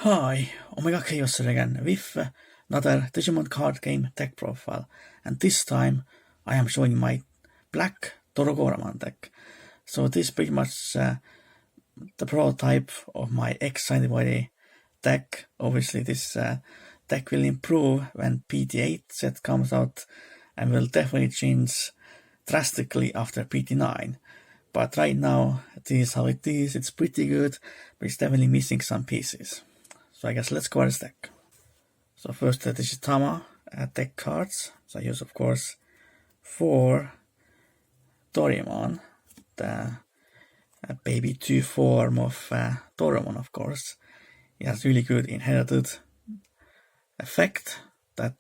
Hi, Omega Chaos here again with another Digimon card game deck profile, and this time I am showing my Black Dorugoramon deck. So this is pretty much the prototype of my X-Antibody deck. Obviously this deck will improve when PT8 set comes out and will definitely change drastically after PT9. But right now, this is how it is. It's pretty good, but it's definitely missing some pieces. So I guess let's go over this deck. So first the Digitama deck cards. So I use of course 4 Dorugoramon, the baby 2 form of Dorugoramon of course. It has really good inherited effect that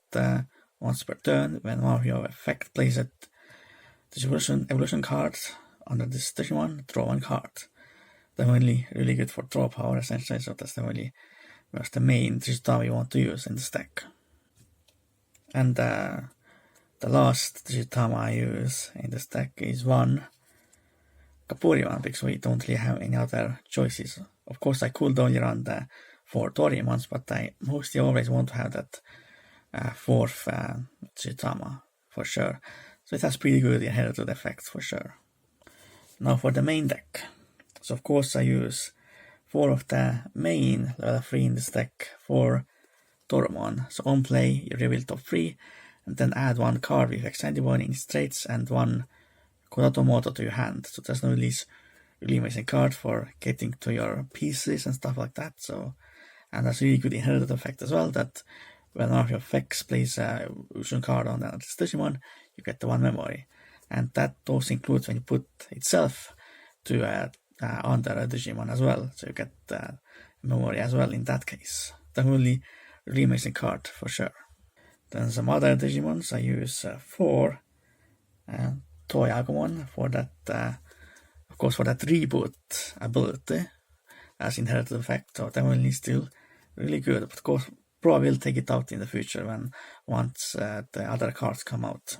once per turn, when one of your effect plays a evolution card under this Digimon, draw 1 card. Definitely really good for draw power essentially, so that's definitely the main Digitama you want to use in this deck. And the last Digitama I use in this deck is 1 Kapuriman, because we don't really have any other choices. Of course I could only run the 4 Dorumons, but I mostly always want to have that 4th Digitama for sure. So it has pretty good inherited effects for sure. Now for the main deck. So of course I use 4 of the main level 3 in this deck for Dorumon. So on play, you reveal top 3, and then add 1 card with X-Antibody in traits and 1 Kodato Moto to your hand. So there's no really amazing card for getting to your pieces and stuff like that. So, and that's really good inherited effect as well, that when one of your effects plays a evolution card on this Digimon, you get the 1 memory. And that also includes when you put itself to under a Digimon as well, so you get memory as well in that case. Definitely really amazing card for sure. Then some other Digimons, I use 4 Toyagumon for that, of course for that reboot ability as inherited effect, so definitely still really good. But of course probably will take it out in the future when once the other cards come out.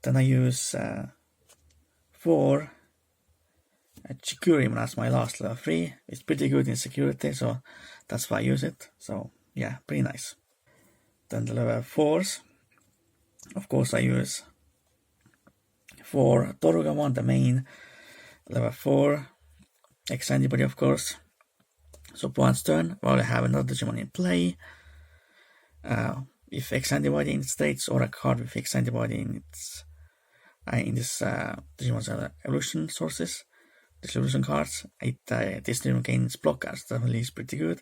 Then I use 4 Chikurimon as my last level 3. It's pretty good in security, so that's why I use it. So yeah, pretty nice. Then the level 4s. Of course I use 4 Dorugoramon, the main level 4 X-Antibody of course. So once turn, while I have another Digimon in play, if X-Antibody in states or a card with X-Antibody in its this Digimon's evolution sources, evolution cards, this Digimon gains blockers. Definitely is pretty good.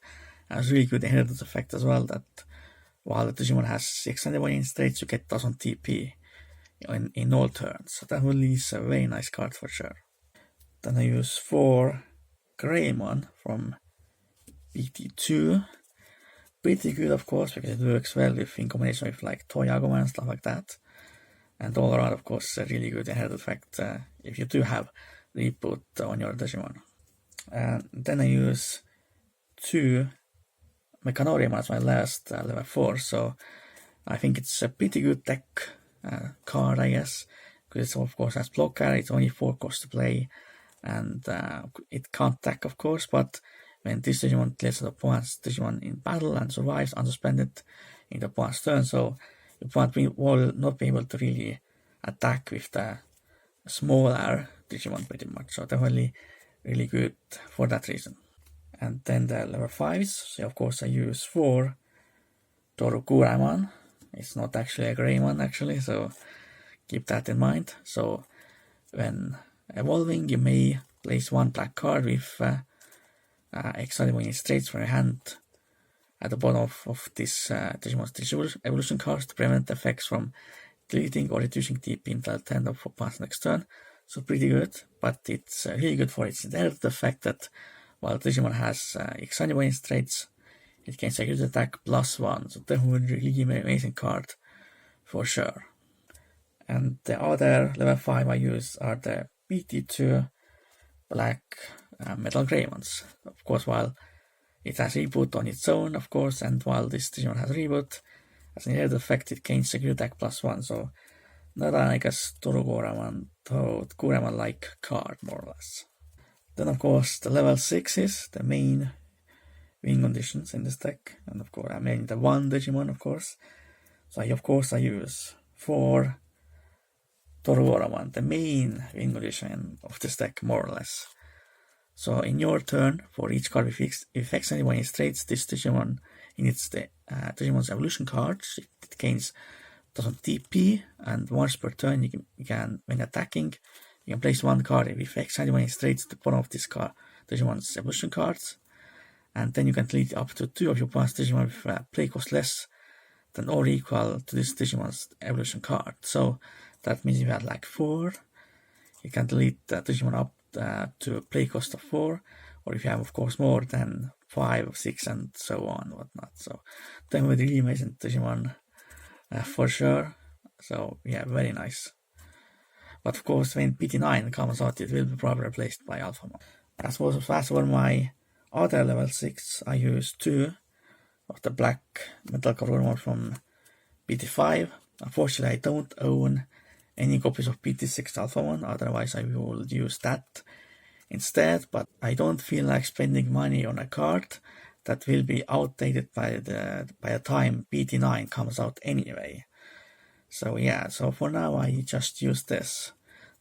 And it's really good inherited effect as well, that while the Digimon has 600 in states, you get 1000 TP in all turns. So that really is a very nice card for sure. Then I use 4 Greymon from BT2. Pretty good of course, because it works well in combination with like Toyagumon and stuff like that. And all around of course a really good inherited effect if you do have reboot on your Digimon. And then I use 2 Mechanorimon as my last level 4, so I think it's a pretty good deck card, I guess, because it of course has blocker, it's only 4 costs to play, and it can't attack of course, but when this Digimon clears the opponent's Digimon in battle and survives unsuspended in the opponent's turn, so the opponent will not be able to really attack with the smaller Digimon pretty much, so definitely really good for that reason. And then the level 5s, so of course I use 4 Dorugoramon. It's not actually a Greymon actually, so keep that in mind. So when evolving, you may place 1 black card with X-Antibody in traits from your hand at the bottom of this Digimon's evolution cards to prevent effects from deleting or reducing TP until the end of opponent's next turn. So pretty good, but it's really good for its inherited effect that while Digimon has X-Antibody in traits, it can security attack +1, so definitely really amazing card for sure. And the other level 5 I use are the BT2 Black Metal Greymons. Of course, while it has reboot on its own, of course, and while this Digimon has reboot, as an inherited effect, it gains security attack +1, so not like a Dorugoramon-like card, more or less. Then, of course, the level 6s, the main win conditions in this deck, and of course I made the 1 Digimon, of course. So I use 4 Dorugoramon, the main win condition of this deck, more or less. So in your turn, for each card with X-Antibody traits this Digimon in its Digimon's evolution cards, it gains 1000 TP, and once per turn you can when attacking, you can place 1 card with X-Antibody traits to the bottom of this card, Digimon's evolution cards, and then you can delete up to 2 of your opponent's Digimon with play cost less than or equal to this Digimon's evolution card. So that means if you had like 4, you can delete the Digimon up to a play cost of 4, or if you have of course more than 5 or 6 and so on whatnot. So then with really amazing Digimon for sure. So yeah, very nice. But of course when PT9 comes out, it will be probably replaced by Alphamon. As for my other level 6, I use 2 of the Black Dorugoramon from PT5. Unfortunately I don't own any copies of PT6 Alphamon, otherwise I will use that instead, but I don't feel like spending money on a card that will be outdated by the time PT9 comes out anyway. So yeah, so for now I just use this.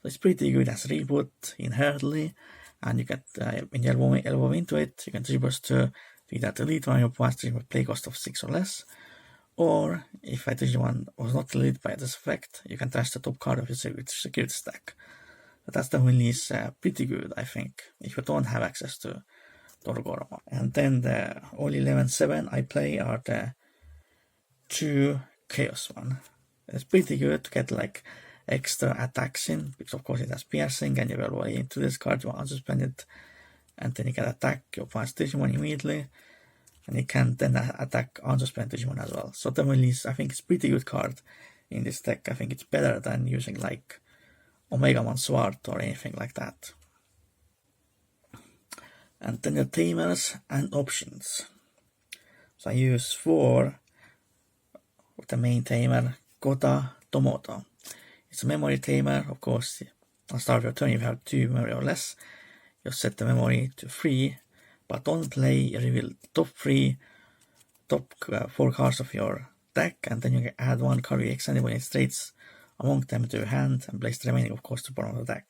So it's pretty good as reboot inherently, and you get when you elbow into it, you can reverse to either delete one of your opponent's with play cost of 6 or less, or if a Digimon was not deleted by this effect, you can trash the top card of your security stack. But that's definitely is pretty good, I think, if you don't have access to Dorugoramon. And then the only 11-7 I play are the 2 Chaos one. It's pretty good to get like extra attacks in, because of course it has piercing, and you will into this card, you unsuspend it, and then you can attack your opponent's Digimon immediately, and you can then attack unsuspended Digimon as well. So definitely, I think it's a pretty good card in this deck. I think it's better than using like Omegamon Sword or anything like that. And then the tamers and options. So I use 4 of the main tamer, Kota Tomoto. It's a memory tamer, of course. On start of your turn, if you have 2 memory or less, you set the memory to 3, but on play, you reveal top 4 cards of your deck, and then you can add 1 card with X-Antibody traits among them to your hand, and place the remaining, of course, to the bottom of the deck.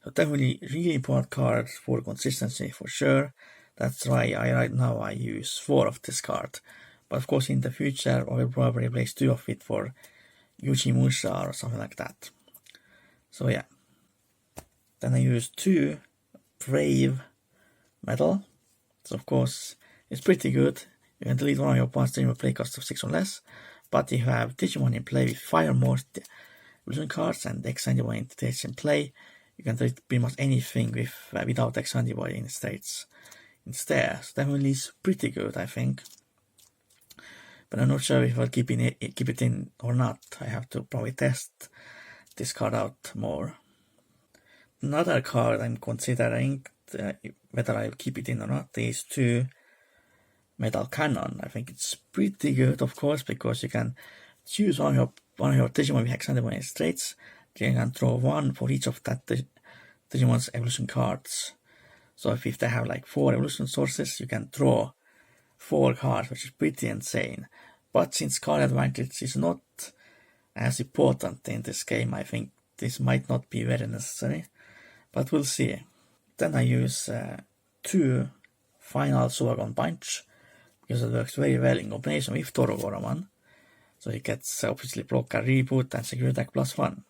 So definitely really important card for consistency for sure. That's why right now I use 4 of this card. But of course in the future I will probably replace 2 of it for Yuji Musha or something like that. So yeah. Then I use 2 Brave Metal. So of course it's pretty good. You can delete one of your opponent's Digimon play cost of 6 or less. But if you have Digimon in play with 5 or more evolution cards and X-Antibody traits in play, you can delete pretty much anything without X-Antibody in states instead. So definitely is pretty good, I think. But I'm not sure if I'll keep it in or not. I have to probably test this card out more. Another card I'm considering whether I'll keep it in or not is 2 Metal Cannon. I think it's pretty good, of course, because you can choose one of your Digimon with X-Antibody traits. You can draw 1 for each of that Digimon's evolution cards. So if they have like 4 evolution sources, you can draw 4 cards, which is pretty insane. But since card advantage is not as important in this game, I think this might not be very necessary. But we'll see. Then I use 2 Final Suwagon Punch, because it works very well in combination with Dorugoramon. So it gets obviously blocker, reboot, and secure attack +1.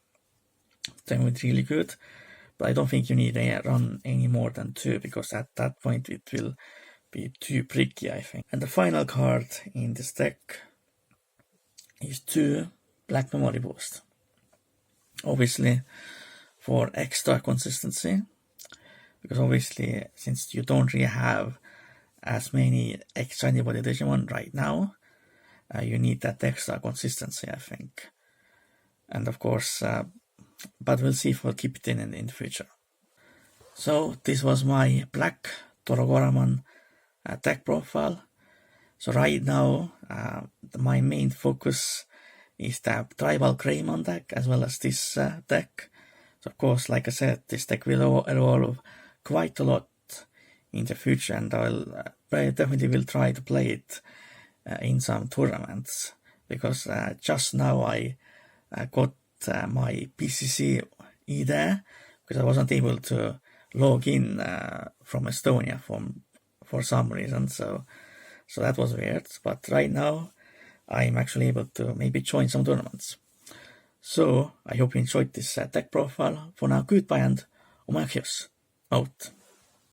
Then it's really good, but I don't think you need to run any more than 2, because at that point it will be too pricky, I think. And the final card in this deck is 2 Black Memory Boost. Obviously for extra consistency, because obviously since you don't really have as many X-Antibody Digimon right now, you need that extra consistency, I think. And of course, but we'll see if we'll keep it in the future. So this was my Black Dorugoramon deck profile. So right now, my main focus is the Tribal Greymon deck, as well as this deck. So of course, like I said, this deck will evolve quite a lot in the future, and I definitely will try to play it in some tournaments, because just now I got my PCC there, because I wasn't able to log in from Estonia for some reason, so that was weird. But right now I'm actually able to maybe join some tournaments. So I hope you enjoyed this tech profile. For now, goodbye and Omakios out.